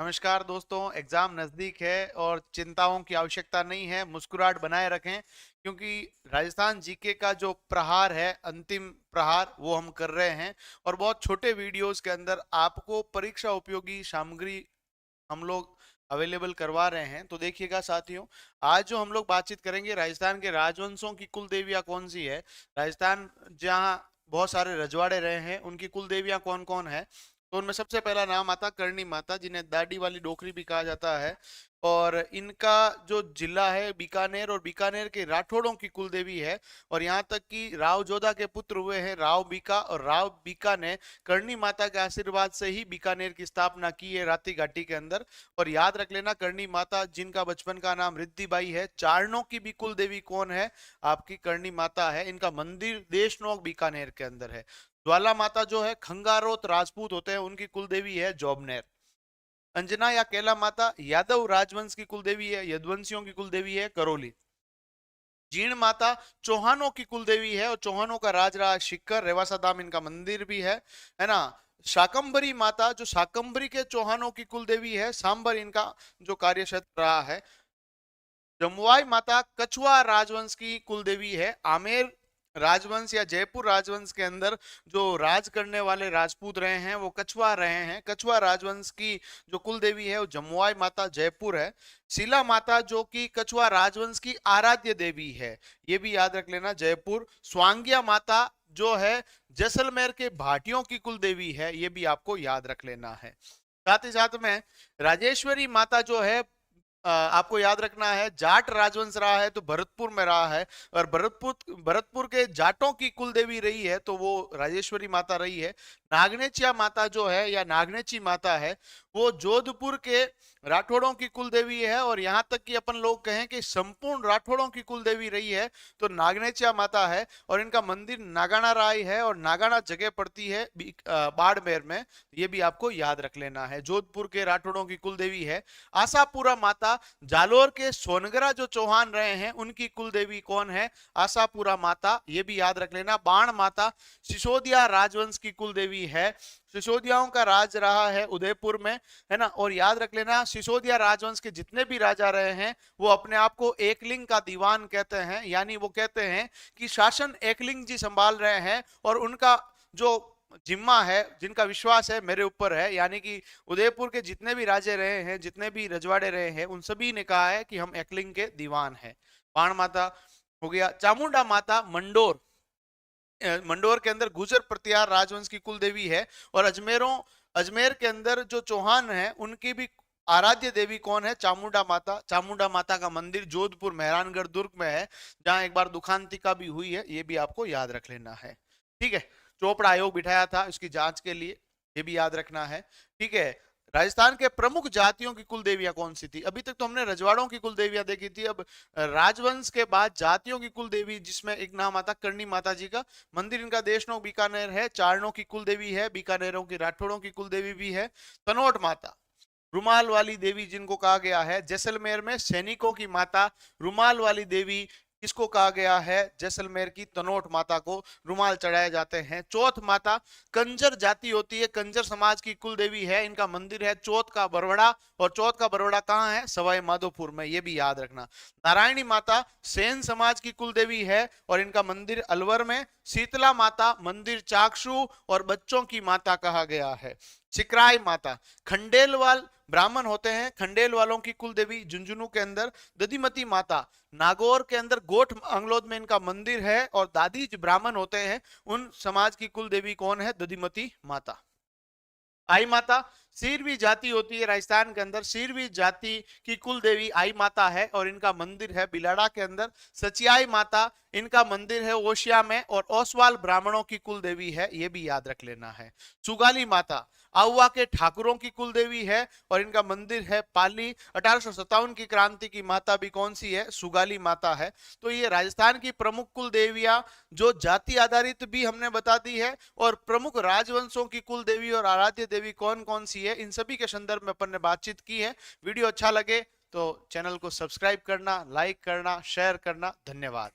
नमस्कार दोस्तों। एग्जाम नजदीक है और चिंताओं की आवश्यकता नहीं है। मुस्कुराहट बनाए रखें क्योंकि राजस्थान जीके का जो प्रहार है, अंतिम प्रहार, वो हम कर रहे हैं और बहुत छोटे वीडियोस के अंदर आपको परीक्षा उपयोगी सामग्री हम लोग अवेलेबल करवा रहे हैं। तो देखिएगा साथियों, आज जो हम लोग बातचीत करेंगे, राजस्थान के राजवंशों की कुल देवियां कौन सी है। राजस्थान जहां बहुत सारे रजवाड़े रहे हैं, उनकी कुल देवियां कौन कौन है। तो उनमें सबसे पहला नाम आता करणी माता, जिन्हें दाढ़ी वाली डोकरी भी कहा जाता है। और इनका जो जिला है बीकानेर, और बीकानेर के राठौड़ों की कुल देवी है। और यहाँ तक कि राव जोधा के पुत्र हुए हैं राव बीका, और राव बीका ने करणी माता के आशीर्वाद से ही बीकानेर की स्थापना की है राती घाटी के अंदर। और याद रख लेना, करणी माता जिनका बचपन का नाम रिद्धिबाई है। चारणों की भी कुल देवी कौन है, आपकी करणी माता है। इनका मंदिर देशनोक बीकानेर के अंदर है। ज्वाला माता जो है खंगारोत राजपूत होते हैं, उनकी कुल देवी है जोबनेर। अंजना या कैला माता यादव राजवंश की कुल देवी है, यदुवंशियों की कुल देवी है करौली। जीण माता चौहानों की कुल देवी है और चौहानों का राज रहा शिक्कर, रेवासा धाम इनका मंदिर भी है ना। शाकंभरी माता जो शाकंभरी के चौहानों की कुल देवी है, सांबर इनका जो कार्य क्षेत्र रहा है। जमुआई माता कछुआ राजवंश की कुल देवी है। आमेर राजवंश या जयपुर राजवंश के अंदर जो राज करने वाले राजपूत रहे हैं वो कछुआ रहे हैं। कछुआ राजवंश की जो कुल देवी है वो जमुआई माता जयपुर है। शिला माता जो कि कछुआ राजवंश की आराध्य देवी है, ये भी याद रख लेना, जयपुर। स्वांगिया माता जो है जैसलमेर के भाटियों की कुल देवी है, ये भी आपको याद रख लेना है। साथ ही साथ में राजेश्वरी माता जो है, आपको याद रखना है, जाट राजवंश रहा है तो भरतपुर में रहा है। और भरतपुर के जाटों की कुल देवी रही है तो वो राजेश्वरी माता रही है। नागनेचिया माता जो है या नागनेची माता है, वो जोधपुर के राठौड़ों की कुल देवी है। और यहां तक कि अपन लोग कहें कि संपूर्ण राठौड़ों की कुल देवी रही है तो नागनेचिया माता है। और इनका मंदिर नागाना राय है और नागाना जगह पड़ती है बाड़मेर में, ये भी आपको याद रख लेना है। जोधपुर के राठौड़ों की कुल देवी है। आशापुरा माता जालोर के सोनगरा जो चौहान रहे हैं उनकी कुल देवी कौन है, आशापुरा माता, ये भी याद रख लेना। बाण माता सिसोदिया राजवंश की कुल देवी है। सिसोदियाओं का राज रहा है उदयपुर में, है ना। और याद रख लेना, सिसोदिया राजवंश के जितने भी राजा रहे हैं वो अपने आप को एकलिंग का दीवान कहते हैं, यानी वो कहते हैं कि शासन एकलिंग जी संभाल रहे हैं और उनका जो जिम्मा है, जिनका विश्वास है मेरे ऊपर है। यानी कि उदयपुर के जितने भी राजे रहे हैं, जितने भी रजवाड़े रहे हैं, उन सभी ने कहा है कि हम एकलिंग के दीवान हैं। बाण माता हो गया। चामुंडा माता मंडोर, मंडोर के अंदर गुजर प्रतिहार राजवंश की कुल देवी है। और अजमेर के अंदर जो चौहान है उनकी भी आराध्य देवी कौन है, चामुंडा माता। चामुंडा माता का मंदिर जोधपुर मेहरानगढ़ दुर्ग में है, जहां एक बार दुखांतिका भी हुई है, ये भी आपको याद रख लेना है। ठीक है। चोपड़ा आयोग बिठाया था इसकी जांच के लिए, ये भी याद रखना है। ठीक है। राजस्थान के प्रमुख जातियों की कुल देवियां कौन सी थी। अभी तक तो हमने रजवाड़ों की कुल देवियां देखी थी, अब राजवंश के बाद जातियों की कुल देवी, जिसमें एक नाम आता करणी माता जी का। मंदिर इनका देशनोक बीकानेर है। चारणों की कुल देवी है, बीकानेरों की राठौड़ों की कुल देवी भी है। तनोट माता रुमाल वाली देवी जिनको कहा गया है, जैसलमेर में सैनिकों की माता रुमाल वाली देवी किसको कहा गया है, जैसलमेर की तनोट माता को रुमाल चढ़ाए जाते हैं। चौथ माता कंजर जाति होती है, कंजर समाज की कुल देवी है। इनका मंदिर है चौथ का बरवड़ा, और चौथ का बरवड़ा कहाँ है, सवाई माधोपुर में, ये भी याद रखना। नारायणी माता सेन समाज की कुल देवी है और इनका मंदिर अलवर में। शीतला माता मंदिर चाकसू और बच्चों की माता कहा गया है। चिकराई माता खंडेलवाल ब्राह्मण होते हैं, खंडेल वालों की कुल देवी झुंझुनू के अंदर। दधिमती माता नागौर के अंदर गोठ अंगलोद में इनका मंदिर है। और दादीज ब्राह्मण होते हैं, उन समाज की कुल देवी कौन है, दधिमती माता। आई माता सीरवी जाति होती है राजस्थान के अंदर, सीरवी जाति की कुल देवी आई माता है और इनका मंदिर है बिलाड़ा के अंदर। सचियाई माता इनका मंदिर है ओशिया में, और ओसवाल ब्राह्मणों की कुल देवी है, ये भी याद रख लेना है। सुगाली माता आउवा के ठाकुरों की कुल देवी है और इनका मंदिर है पाली। 1857 की क्रांति की माता भी कौन सी है, सुगाली माता है। तो ये राजस्थान की प्रमुख कुल देवियां जो जाति आधारित भी हमने बता दी है, और प्रमुख राजवंशों की कुल देवी और आराध्य देवी कौन कौन सी है, इन सभी के संदर्भ में अपन ने बातचीत की है। वीडियो अच्छा लगे तो चैनल को सब्सक्राइब करना, लाइक करना, शेयर करना। धन्यवाद।